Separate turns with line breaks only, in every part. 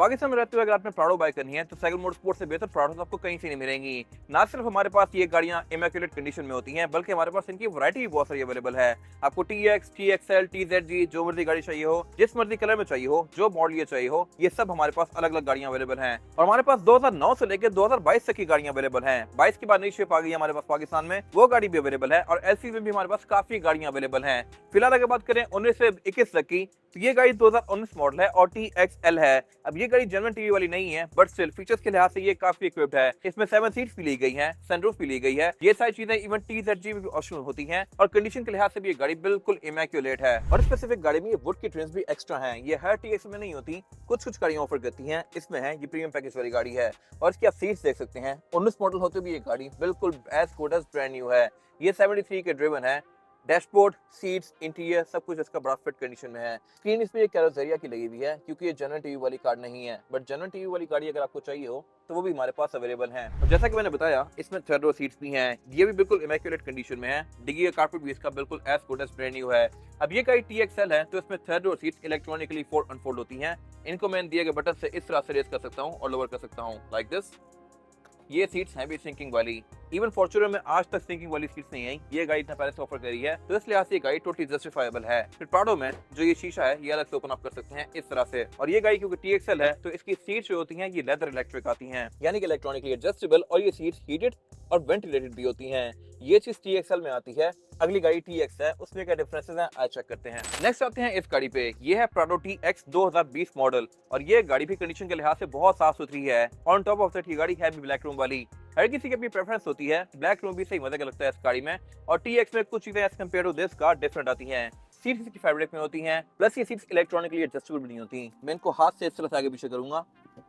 पाकिस्तान में रहते हुए अगर आपने प्राडो बाय करनी है तो साइकिल मोटरस्पोर्ट से बेहतर प्राडो आपको कहीं से नहीं मिलेंगी। ना सिर्फ हमारे पास ये गाड़ियां इमैक्युलेट कंडीशन में होती हैं, बल्कि हमारे पास इनकी वैरायटी भी बहुत सारी अवेलेबल है। आपको TX, TXL, TZG जो मर्जी गाड़ी चाहिए हो, जिस मर्जी कलर में चाहिए हो, जो मॉडल ये चाहिए हो, ये सब हमारे पास अलग अलग गाड़ियां अवेलेबल हैं। और हमारे पास 2009 से लेकर 2022 तक की गाड़ियां अवेलेबल हैं। 22 के बाद नई शेप आ गई है हमारे पास पाकिस्तान में, वो गाड़ी भी अवेलेबल है। और LCV में भी हमारे पास काफी गाड़ियां अवेलेबल हैं। फिलहाल अगर बात करें 19 से 21 तक की, तो ये गाड़ी 2019 मॉडल है और TXL है। अब ये गाड़ी जनरल टीवी वाली नहीं है, बट स्टिल फीचर्स के लिहाज से ये काफी इक्विप्ड है। इसमें 7 सीट्स भी ली गई हैं, सनरूफ भी ली गई है। ये सारी चीजें इवन TZG में भी ऑप्शनल होती हैं और कंडीशन के लिहाज से भी ये गाड़ी बिल्कुल इमैक्युलेट है। और स्पेसिफिक गाड़ी में ये वुड की ट्रिम्स भी एक्स्ट्रा हैं। ये हर TX में नहीं होती, कुछ गाड़ियां ऑफर करती हैं। इसमें है ये प्रीमियम पैकेज वाली गाड़ी है। और इसकी आप सीट्स देख सकते हैं, 19 मॉडल होते भी ये गाड़ी बिल्कुल as good as brand new है। ये 73 के ड्रिवन है। डैशबोर्ड, सीट्स, इंटीरियर सब कुछ इसका बड़ा फिट कंडीशन में है। स्क्रीन इसमें कैरोसेरिया की लगी हुई है, क्योंकि ये जनरल टीवी वाली कार नहीं है। बट जनरल टीवी वाली गाड़ी अगर आपको चाहिए हो तो वो भी हमारे पास अवेलेबल है। और जैसा कि मैंने बताया, इसमें थर्ड रो सीट्स भी हैं। ये भी बिल्कुल इमैक्युलेट कंडीशन में है। डिग्गी का कारपेट भी इसका बिल्कुल as good as brand new है। अब ये गाड़ी TXL है, तो इसमें third row seats electronically fold unfold होती हैं। इनको मैं दिए गए बटन से इस तरह से रेस कर सकता हूँ और लोअर कर सकता हूँ, लाइक दिस। ये सीट्स हैं भी सिंकिंग वाली। इवन फॉर्च्यूनर में आज तक सिंकिंग वाली सीट्स नहीं आई, ये गाड़ी इतना पहले से ऑफर करी है, तो इस लिहाज से ये गाड़ी टोटली जस्टिफाइबल है। फिर प्राडो में जो ये शीशा है, ये अलग से ओपन अप कर सकते हैं इस तरह से। और ये गाड़ी क्योंकि TXL है, तो इसकी सीट्स जो होती हैं ये लेदर इलेक्ट्रिक आती हैं, यानी कि इलेक्ट्रॉनिकली एडजस्टेबल। और ये सीट्स हीटेड और वेंटिलेटेड भी होती हैं। ये चीज TXL में आती है। अगली गाड़ी TX है, उसमें क्या डिफरेंसेस हैं आज चेक करते हैं। नेक्स्ट आते हैं इस गाड़ी पे। ये है प्राडो TX 2020 मॉडल और ये गाड़ी भी कंडीशन के लिहाज से बहुत साफ सुथरी है। ऑन टॉप ऑफ दैट ये गाड़ी है भी ब्लैक रूम वाली। हर किसी की अपनी प्रेफरेंस होती है, ब्लैक रूम भी सही मजा लगता है इस गाड़ी में। और TX में कुछ चीजें as compare to this car different आती हैं। सीट्स की फैब्रिक में होती हैं, प्लस ये सीट्स इलेक्ट्रॉनिकली एडजस्टेबल भी नहीं होती। मैं इनको हाथ से इस तरह से आगे पीछे करूंगा,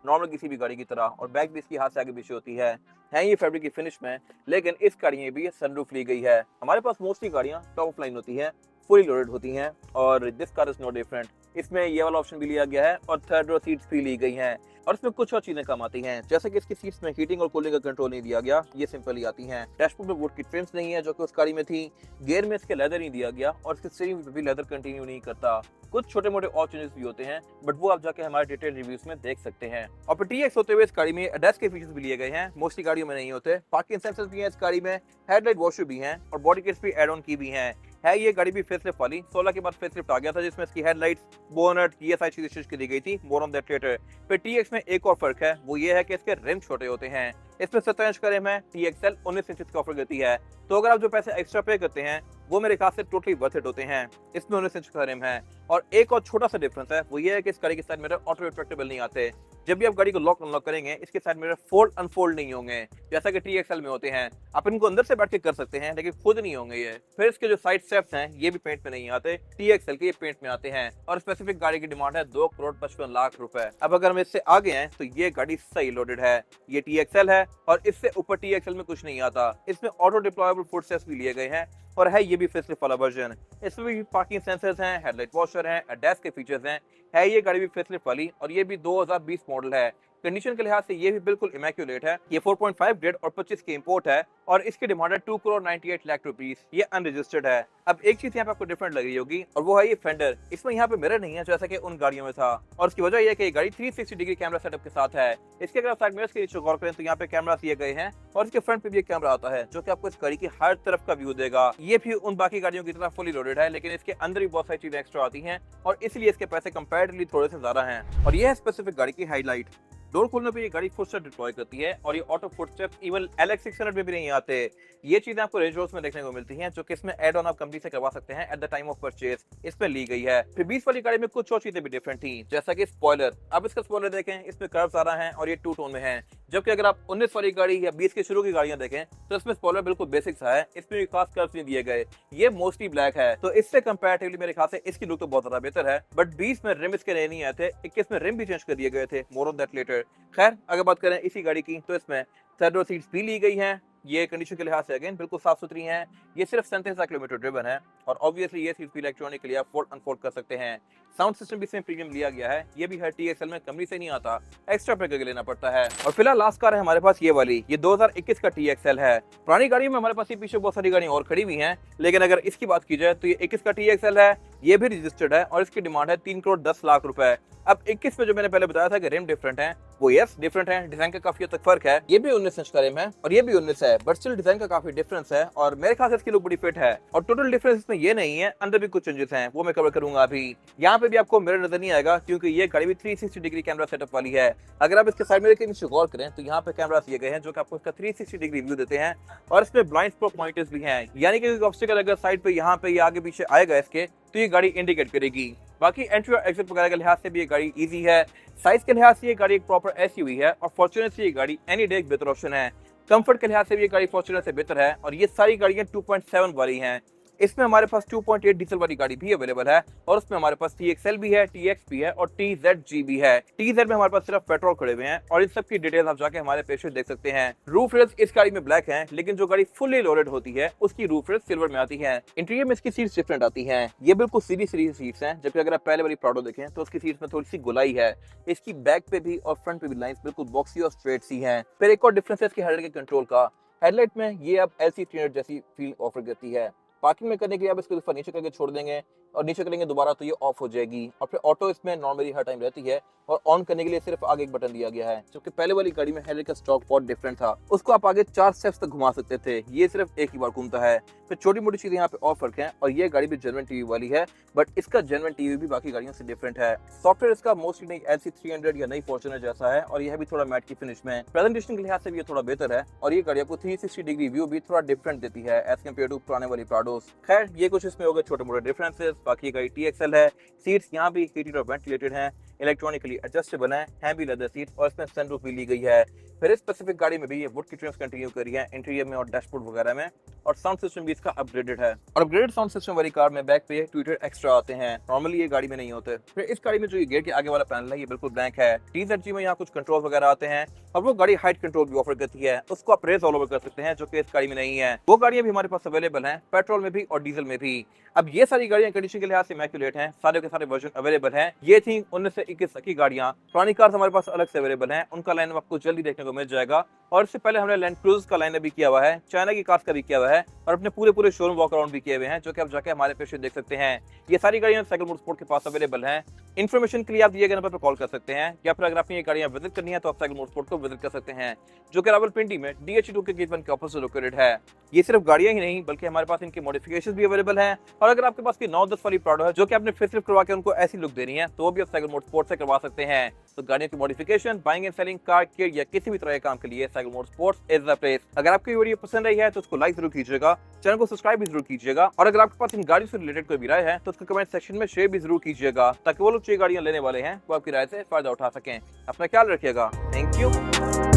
नॉर्मल किसी भी गाड़ी की तरह। और बैक भी इसकी हाथ से आगे पीछे होती है ये फैब्रिक की फिनिश में। लेकिन इस गाड़ी में भी सनरूफ ली गई है। हमारे पास मोस्टली गाड़ियां टॉप ऑफ लाइन होती हैं, फुली लोडेड होती हैं, और this car is no different. इसमें ये वाला ऑप्शन भी लिया गया है और थर्ड रो सीट्स भी ली गई हैं। और इसमें कुछ और चीजें कम आती हैं, जैसे कि इसकी सीट्स में हीटिंग और कूलिंग का कंट्रोल नहीं दिया गया, ये सिंपल ही आती हैं। डैशबोर्ड में वुड की ट्रिम्स नहीं है जो कि उस गाड़ी में थी। गियर में इसके लेदर नहीं दिया गया और इसके स्टीयरिंग में भी लेदर कंटिन्यू नहीं करता। कुछ छोटे मोटे और चेंजेस भी होते हैं, बट वो आप जाके हमारे डिटेल रिव्यूज में देख सकते हैं। और फिर TX होते हुए इस गाड़ी में ADAS के फीचर्स भी लिए गए हैं, मोस्टली गाड़ियों में नहीं होते। पार्किंग सेंसर्स भी हैं इस गाड़ी में, हेडलाइट वॉशर भी हैं और बॉडी किट्स भी एड ऑन की भी हैं। ये गाड़ी भी फेसलिफ्ट वाली। 16 के बाद फेसलिफ्ट आ गया था, जिसमें इसकी हेडलाइट्स, बोनट, ये सारी चीजें चेंज की गई थी। More on that later. फिर TX में एक और फर्क है, वो ये है कि इसके रिम छोटे होते हैं। इसमें 17 इंच का रिम है, TXL 19 इंच का ऑफर करती है। तो अगर आप जो पैसे एक्स्ट्रा पे करते हैं वो मेरे ख्याल से टोटली वर्थ इट होते हैं। इसमें 19 इंच का रिम है। और एक और छोटा सा डिफरेंस है, वो ये है कि इस गाड़ी के साइड मिरर ऑटो रिट्रैक्टेबल नहीं आते। जब भी आप गाड़ी को लॉक अनलॉक करेंगे, इसके साइड मिरर फोल्ड अनफोल्ड नहीं होंगे, जैसा कि TXL में होते हैं। आप इनको अंदर से बैठ के कर सकते हैं, लेकिन खुद नहीं होंगे ये। फिर इसके जो साइड स्टेप्स हैं, ये भी पेंट में नहीं आते, TXL के ये पेंट में आते हैं। और स्पेसिफिक गाड़ी की डिमांड है 2,55,00,000 रुपए। अब अगर हम इससे आगे हैं तो ये गाड़ी सही लोडेड है। ये TXL है और इससे ऊपर TXL में कुछ नहीं आता। इसमें ऑटो डिप्लॉयबल फुट स्टेप्स भी लिए गए हैं और ये भी फेसलिफ्ट वाला वर्जन। इसमें भी पार्किंग सेंसर्स हैं, हेडलाइट वॉशर हैं, ADAS के फीचर्स हैं। ये गाड़ी भी फेसलिफ्ट वाली और ये भी 2020 मॉडल है। कंडीशन के लिहाज से ये भी बिल्कुल इमैक्युलेट है। ये 4.5 ग्रेड और 25 के इंपोर्ट है और इसकी डिमांड है 2,98,00,000 रुपीज। ये अनरजिस्टर्ड है। अब एक चीज यहाँ पे आपको डिफरेंट लग रही होगी और वो है ये फेंडर। इसमें यहाँ पे मिरर नहीं है जैसा कि उन गाड़ियों में था, और इसकी वजह यह है कि ये गाड़ी 360 डिग्री कैमरा सेटअप के साथ है। इसके अगर आप साइड मिरर्स के नीचे गौर करें तो यहाँ पे कैमरा दिए गए हैं और इसके फ्रंट पे भी एक कैमरा आता है जो कि आपको इस गाड़ी की हर तरफ का व्यू देगा। ये भी उन बाकी गाड़ियों की तरह फुली लोडेड है, लेकिन इसके अंदर भी बहुत सारी चीजें एक्स्ट्रा आती हैं और इसलिए इसके पैसे कंपैरेटिवली थोड़े से ज्यादा हैं। और ये है स्पेसिफिक गाड़ी की हाईलाइट। डोर खोलने पे ये गाड़ी फुटस्टेप डिप्लॉय करती है और ये ऑटो फुटस्टेप इवन LX 600 में भी नहीं आते। ये चीजें आपको रेंज रोवर्स में देखने को मिलती हैं, जो कि इसमें एड ऑन आप कंपनी से करवा सकते हैं at the time of purchase. इसमें ली गई है। फिर 20 वाली गाड़ी में कुछ और चीजें भी डिफरेंट थी, जैसा कि स्पॉइलर। अब इसका स्पॉइलर देखें, इसमें कर्व्स आ रहा है और ये 2 टोन में है। जबकि अगर आप 19 वाली गाड़ी या 20 के शुरू की गाड़ियां देखें तो इसमें स्पॉइलर बिल्कुल बेसिक सा है, इसमें भी खास कर्व्स नहीं दिए गए। ये मोस्टली ब्लैक है, तो इससे कंपैरेटिवली मेरे ख्याल से इसकी लुक तो बहुत ज्यादा बेहतर है। बट 20 में रिम इसके नए नहीं आए थे, 21 में रिम भी चेंज कर दिए गए थे। More on that later. खैर, अगर बात करें इसी गाड़ी की तो इसमें थर्ड रो सीट्स भी ली गई हैं। ये कंडीशन के लिहाज से अगेन बिल्कुल साफ सुथरी हैं। ये सिर्फ 37 किलोमीटर ड्रिवन है और ऑब्वियसली ये सीट्स भी इलेक्ट्रॉनिकली आप फोल्ड अनफोल्ड कर सकते हैं। साउंड सिस्टम भी इसमें प्रीमियम लिया गया है, ये भी है TXL में, कंपनी से नहीं आता, एक्स्ट्रा पे करके लेना पड़ता है। और फिलहाल लास्ट कार है हमारे पास ये वाली, ये 2021 का TXL है। पुरानी गाड़ी में हमारे पास ये पीछे बहुत सारी गाड़ियां और खड़ी हुई हैं, लेकिन अगर इसकी बात की जाए तो ये 21 का TXL है, ये भी रजिस्टर्ड है और इसकी डिमांड है 3,10,00,000 रुपए। अब 21 में जो मैंने पहले बताया था कि रिम डिफरेंट है, वो यस डिफरेंट है, डिजाइन का काफी हद तक फर्क है। ये भी 19 इंच का रिम है और ये भी 19 है, बट स्टिल डिजाइन का काफी डिफरेंस है और मेरे ख्याल से इसकी लुक बड़ी फिट है। और टोटल डिफरेंस इसमें ये नहीं है, अंदर भी कुछ चेंजेस हैं, वो मैं कवर करूंगा अभी। यहाँ पे भी आपको मिरर नजर नहीं आएगा क्योंकि ये गाड़ी भी 360 डिग्री कैमरा सेटअप वाली है। अगर आप इसके साइड मिरर के नीचे गौर करें तो यहाँ पे कैमरा दिए गए हैं जो कि आपको इसका 360 डिग्री व्यू देते हैं और इसमें ब्लाइंड स्पॉट पॉइंटर्स भी हैं, यानी कि ऑब्स्टिकल अगर साइड पे यहाँ पे या आगे पीछे आएगा इसके तो ये गाड़ी इंडिकेट करेगी। बाकी एंट्री और एग्जिट वगैरह के लिहाज से भी ये गाड़ी इजी है। साइज के लिहाज से ये गाड़ी एक प्रॉपर एसयूवी है और फॉर्च्यूनर से ये गाड़ी एनी डे एक बेहतर ऑप्शन है। कंफर्ट के लिहाज से भी ये गाड़ी फॉर्च्यूनर से बेहतर है और ये सारी गाड़ियां 2.7 वाली हैं। इसमें हमारे पास 2.8 डीजल वाली गाड़ी भी अवेलेबल है और उसमें हमारे पास TXL भी है, TX भी है और TZG भी है। TZ में हमारे पास सिर्फ पेट्रोल खड़े हुए हैं और इन सब की डिटेल आप जाके हमारे पेज पे देख सकते हैं। रूफ रेल्स इस गाड़ी में ब्लैक हैं, लेकिन जो गाड़ी फुल्ली लोडेड होती है उसकी रूफ रेल्स सिल्वर में आती है। इंटीरियर में इसकी सीट्स डिफरेंट आती हैं, ये बिल्कुल सीधी सीट्स हैं, जबकि अगर आप पहले वाली प्राडो देखें तो उसकी सीट्स में थोड़ी सी गुलाई है। इसकी बैक पे भी और फ्रंट पे भी लाइंस बिल्कुल बॉक्सी और स्ट्रेट सी हैं। फिर एक और डिफरेंस है इसकी हेडलाइट के कंट्रोल का। हेडलाइट में ये अब LC300 जैसी फील ऑफर करती है। पार्किंग में करने के लिए आप इसको दफा नीचे करके छोड़ देंगे और नीचे करेंगे दोबारा तो ये ऑफ हो जाएगी। और फिर ऑटो इसमें नॉर्मली हर टाइम रहती है और ऑन करने के लिए सिर्फ आगे एक बटन दिया गया है, जबकि पहले वाली गाड़ी में हेडलाइट का स्टॉक बहुत डिफरेंट था, उसको आप आगे 4 स्टेप्स तक घुमा सकते थे, ये सिर्फ एक ही बार घूमता है। फिर छोटी मोटी चीजें यहाँ पे और फर्क है और ये गाड़ी भी जेन्युइन टीवी वाली है, बट इसका जेन्युइन टीवी भी बाकी गाड़ियों से डिफरेंट है। सॉफ्टवेयर इसका मोस्टली नई LC300 या नई फॉर्च्यूनर जैसा है और यह भी थोड़ा मैट की फिनिश में। प्रेजेंटेशन के लिहाज से भी ये थोड़ा बेहतर है और ये गाड़ी आपको 360 डिग्री व्यू भी थोड़ा डिफरेंट देती है एज कम्पेयर टू पुराने वाली प्राडोस। खैर ये कुछ इसमें हो गए छोटे मोटे डिफरेंसेस। बाकी गाड़ी TXL है, सीट्स यहाँ भी हीटेड और वेंटिलेटेड हैं, इलेक्ट्रॉनिकली एडजस्टेबल है भी लेदर सीट और इसमें सनरूफ भी ली गई है। फिर इस स्पेसिफिक गाड़ी में भी ये वुड की ट्रिम्स कंटिन्यू करी है इंटीरियर में और डैशबोर्ड वगैरह में, और साउंड सिस्टम भी इसका अपग्रेडेड है। और अपग्रेडेड साउंड सिस्टम वाली कार में बैक पे ट्विटर एक्स्ट्रा आते हैं, नॉर्मली ये गाड़ी में नहीं होते। फिर इस गाड़ी में जो ये गेट के आगे वाला पैनल है ये बिल्कुल ब्लैंक है। TZG में यहाँ कुछ कंट्रोल वगैरह आते हैं और वो गाड़ी हाइट कंट्रोल भी ऑफर करती है, उसको आप रेस ऑल ओवर कर सकते हैं, जो कि इस गाड़ी में नहीं है। वो गाड़ियां भी हमारे पास अवेलेबल हैं, पेट्रोल में भी और डीजल में भी। अब ये सारी गाड़ियां कंडीशन के लिहाज से इमैक्युलेट हैं, सारे के सारे वर्जन अवेलेबल हैं। ये थी 19 से 21 की गाड़ियां। पुरानी कार हमारे पास अलग से अवेलेबल हैं, उनका लाइन आपको जल्दी देखने को मिल जाएगा। और इससे पहले हमने लैंड क्रूज का लाइन भी किया हुआ है, चाइना की कार्स का भी किया हुआ है और अपने पूरे शोरूम वॉक अराउंड भी किए हुए हैं, जो कि आप जाके हमारे पेज देख सकते हैं। ये सारी गाड़ियां साइकिल मोटरस्पोर्ट के पास अवेलेबल हैं। इन्फॉर्मेशन के लिए आप दिए गए नंबर पर कॉल कर सकते हैं या फिर अगर आपने ये गाड़ियां विजिट करनी है तो आप साइकिल मोटरस्पोर्ट को विजिट कर सकते हैं, जो कि रावलपिंडी में DH2 के गेट 1 के ऑपोजिट लोकेटेड है। ये सिर्फ गाड़ियां ही नहीं बल्कि हमारे पास इनके मॉडिफिकेशंस भी अवेलेबल हैं। और अगर आपके पास की 9-10 वाली प्राडो है जो कि आपने फेसलिफ्ट करवा के उनको ऐसी लुक देनी है तो वो भी आप साइकिल मोटरस्पोर्ट से करवा सकते हैं। तो गाड़ियों की modification, buying and selling, car kit या किसी भी तरह के काम के लिए cycle motorsports is the place. अगर आपको ये वीडियो पसंद आई है तो उसको लाइक जरूर कीजिएगा, चैनल को सब्सक्राइब भी जरूर कीजिएगा और अगर आपके पास इन गाड़ियों से रिलेटेड कोई भी राय है तो उसको कमेंट सेक्शन में शेयर भी जरूर कीजिएगा, ताकि वो लोग जो गाड़ियां लेने वाले हैं वो आपकी राय से फायदा उठा सकें। अपना ख्याल रखिएगा। Thank you.